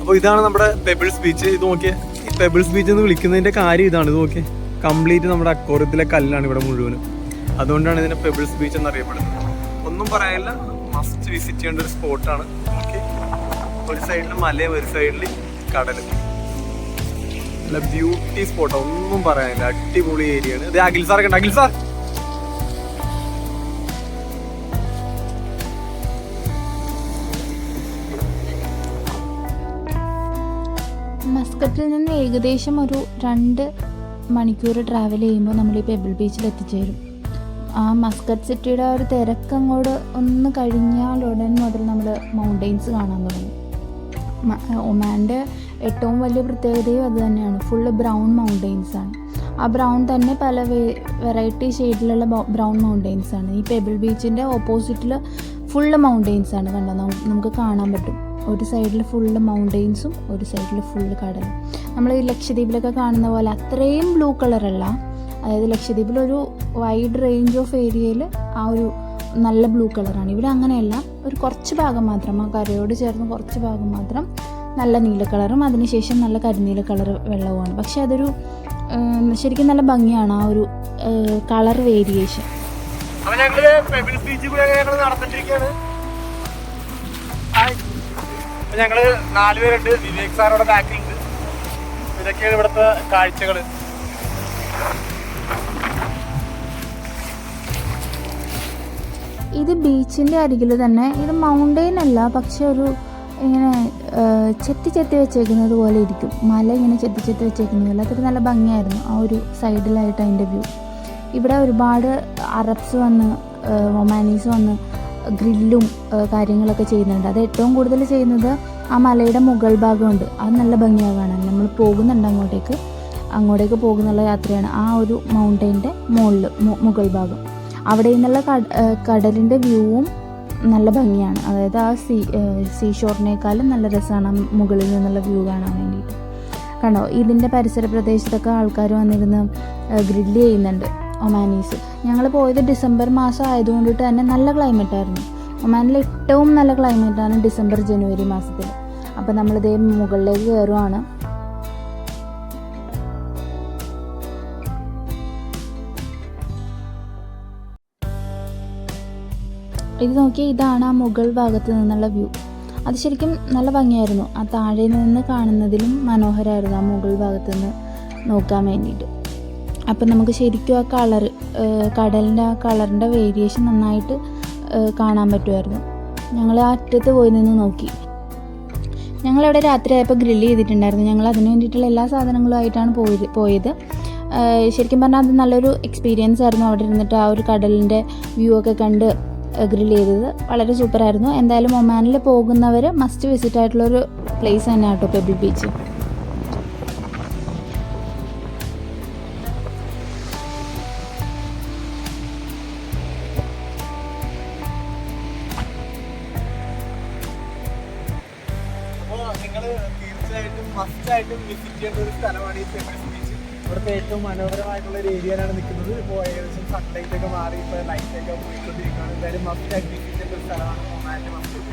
അപ്പോൾ ഇതാണ് നമ്മുടെ പെബിൾസ് ബീച്ച്. ഇത് നോക്കിയേ, ഈ പെബിൾസ് ബീച്ച് എന്ന് വിളിക്കുന്നതിൻ്റെ കാര്യം ഇതാണ്. ഇത് നോക്കിയേ, കംപ്ലീറ്റ് നമ്മുടെ അക്വാറിയത്തിലെ കല്ലാണ് ഇവിടെ മുഴുവനും. അതുകൊണ്ടാണ് ഇതിനെ പെബിൾസ് ബീച്ച് എന്നറിയപ്പെടുന്നത്. ഒന്നും പറയാനില്ല, മസ്റ്റ് വിസിറ്റ് ചെയ്യേണ്ട ഒരു സ്പോട്ടാണ്. ഓക്കെ, ഒരു സൈഡിൽ മലയും ഒരു സൈഡിൽ കടലും. നല്ല ബ്യൂട്ടി സ്പോട്ടാണ്, ഒന്നും പറയാനില്ല. അടിപൊളി ഏരിയ ആണ്. ഇത് അഖിൽ സാറൊക്കെ ഉണ്ട്. അഖിൽ സാർ, മസ്കറ്റിൽ നിന്ന് ഏകദേശം ഒരു 2 മണിക്കൂർ ട്രാവൽ ചെയ്യുമ്പോൾ നമ്മൾ ഈ പെബിൾ ബീച്ചിൽ എത്തിച്ചേരും. ആ മസ്കറ്റ് സിറ്റിയുടെ ആ ഒരു തിരക്കങ്ങോട് ഒന്ന് കഴിഞ്ഞാൽ ഉടൻ മുതൽ നമ്മൾ മൗണ്ടെയ്ൻസ് കാണാൻ തുടങ്ങും. ഒമാൻ്റെ ഏറ്റവും വലിയ പ്രത്യേകതയും അത് തന്നെയാണ്. ഫുള്ള് ബ്രൗൺ മൗണ്ടെയ്ൻസ് ആണ്. ആ ബ്രൗൺ തന്നെ പല വെറൈറ്റി ഷെയ്ഡിലുള്ള ബ്രൗൺ മൗണ്ടെയ്ൻസ് ആണ്. ഈ പെബിൾ ബീച്ചിൻ്റെ ഓപ്പോസിറ്റിൽ ഫുള്ള് മൗണ്ടെയ്ൻസ് ആണ്. കണ്ടോ, നമുക്ക് കാണാൻ പറ്റും. ഒരു സൈഡിൽ ഫുള്ള് മൗണ്ടെയ്ൻസും ഒരു സൈഡിൽ ഫുള്ള് കടലും. നമ്മൾ ഈ ലക്ഷദ്വീപിലൊക്കെ കാണുന്ന പോലെ അത്രയും ബ്ലൂ കളറല്ല. അതായത് ലക്ഷദ്വീപിലൊരു വൈഡ് റേഞ്ച് ഓഫ് ഏരിയയിൽ ആ ഒരു നല്ല ബ്ലൂ കളറാണ്. ഇവിടെ അങ്ങനെയല്ല, ഒരു കുറച്ച് ഭാഗം മാത്രം, ആ കരയോട് ചേർന്ന് കുറച്ച് ഭാഗം മാത്രം നല്ല നീല കളറും അതിനുശേഷം നല്ല കരിനീല കളർ വെള്ളവുമാണ്. പക്ഷെ അതൊരു ശരിക്കും നല്ല ഭംഗിയാണ് ആ ഒരു കളർ വേരിയേഷൻ. ഞങ്ങള് 4 പേരുണ്ട്. വിവേക് സാറോടെ ബാക്കിലുണ്ട്. ഇതൊക്കെയാണ് ഇവിടുത്തെ കാഴ്ചകൾ. ഇത് ബീച്ചിൻ്റെ അരികിൽ തന്നെ, ഇത് മൗണ്ടെയിൻ അല്ല, പക്ഷെ ഒരു ഇങ്ങനെ ചെത്തി വെച്ചേക്കുന്നത് പോലെ ഇരിക്കും. മല ഇങ്ങനെ ചെത്തി വെച്ചേക്കുന്നത് പോലെ. അതൊരു നല്ല ഭംഗിയായിരുന്നു ആ ഒരു സൈഡിലായിട്ട് അതിൻ്റെ വ്യൂ. ഇവിടെ ഒരുപാട് അറബ്സ് വന്ന്, ഒമാനീസ് വന്ന് ഗ്രില്ലും കാര്യങ്ങളൊക്കെ ചെയ്യുന്നുണ്ട്. അത് ഏറ്റവും കൂടുതൽ ചെയ്യുന്നത് ആ മലയുടെ മുകൾ ഭാഗമുണ്ട്. അത് നല്ല ഭംഗിയാണ് കാണാൻ. നമ്മൾ പോകുന്നുണ്ട് അങ്ങോട്ടേക്ക് പോകുന്നുള്ള യാത്രയാണ്. ആ ഒരു മൗണ്ടെയിൻ്റെ മുകൾ ഭാഗം, അവിടെ നിന്നുള്ള കടലിൻ്റെ വ്യൂവും നല്ല ഭംഗിയാണ്. അതായത് ആ സീ ഷോറിനേക്കാളും നല്ല രസമാണ് മുകളിൽ നിന്നുള്ള വ്യൂ കാണാൻ വേണ്ടിയിട്ട്. കണ്ടോ, ഇതിൻ്റെ പരിസര പ്രദേശത്തൊക്കെ ആൾക്കാർ വന്നിരുന്ന് ഗ്രില്ല് ചെയ്യുന്നുണ്ട്, ഒമാനീസ്. ഞങ്ങൾ പോയത് ഡിസംബർ മാസം ആയതുകൊണ്ടിട്ട് തന്നെ നല്ല ക്ലൈമറ്റായിരുന്നു. ഒമാനിലെ ഏറ്റവും നല്ല ക്ലൈമറ്റാണ് ഡിസംബർ ജനുവരി മാസത്തിൽ. അപ്പോൾ നമ്മളിതേ മുകളിലേക്ക് കയറുവാണ്. ഇത് നോക്കിയാൽ ഇതാണ് ആ മുകൾ ഭാഗത്ത് നിന്നുള്ള വ്യൂ. അത് ശരിക്കും നല്ല ഭംഗിയായിരുന്നു. ആ താഴെ നിന്ന് കാണുന്നതിലും മനോഹരമായിരുന്നു ആ മുകൾ ഭാഗത്ത് നിന്ന് നോക്കാൻ വേണ്ടിയിട്ട്. അപ്പം നമുക്ക് ശരിക്കും ആ കളറ്, കടലിൻ്റെ ആ കളറിൻ്റെ വേരിയേഷൻ നന്നായിട്ട് കാണാൻ പറ്റുമായിരുന്നു. ഞങ്ങൾ ആ അറ്റത്ത് പോയി നിന്ന് നോക്കി. ഞങ്ങളവിടെ രാത്രിയായപ്പോൾ ഗ്രില്ല് ചെയ്തിട്ടുണ്ടായിരുന്നു. ഞങ്ങൾ അതിന് വേണ്ടിയിട്ടുള്ള എല്ലാ സാധനങ്ങളുമായിട്ടാണ് പോയത്. ശരിക്കും പറഞ്ഞാൽ അത് നല്ലൊരു എക്സ്പീരിയൻസ് ആയിരുന്നു. അവിടെ ഇരുന്നിട്ട് ആ ഒരു കടലിൻ്റെ വ്യൂ ഒക്കെ കണ്ട് ഗ്രില്ല് ചെയ്തത് വളരെ സൂപ്പറായിരുന്നു. എന്തായാലും ഒമാനിൽ പോകുന്നവർ മസ്റ്റ് വിസിറ്റ് ആയിട്ടുള്ളൊരു പ്ലേസ് തന്നെയാണ് കേട്ടോ പെബിൾ ബീച്ച്. തീർച്ചയായിട്ടും മസ്റ്റായിട്ടും വിസിറ്റ് ചെയ്യേണ്ട ഒരു സ്ഥലമാണ് ഈ പെബിൾസ് ബീച്ച്. ഇവിടുത്തെ ഏറ്റവും മനോഹരമായിട്ടുള്ള ഒരു ഏരിയയിലാണ് നിൽക്കുന്നത്. ഇപ്പോൾ ഏകദേശം സൺലൈറ്റ് ഒക്കെ മാറി ഇപ്പോൾ ലൈറ്റൊക്കെ പോയിക്കൊണ്ടിരിക്കുകയാണ്. എന്തായാലും മസ്റ്റായിട്ട് വിസിറ്റ് ചെയ്യേണ്ട ഒരു സ്ഥലമാണ് ഒമാനിലെ മസ്കറ്റ്.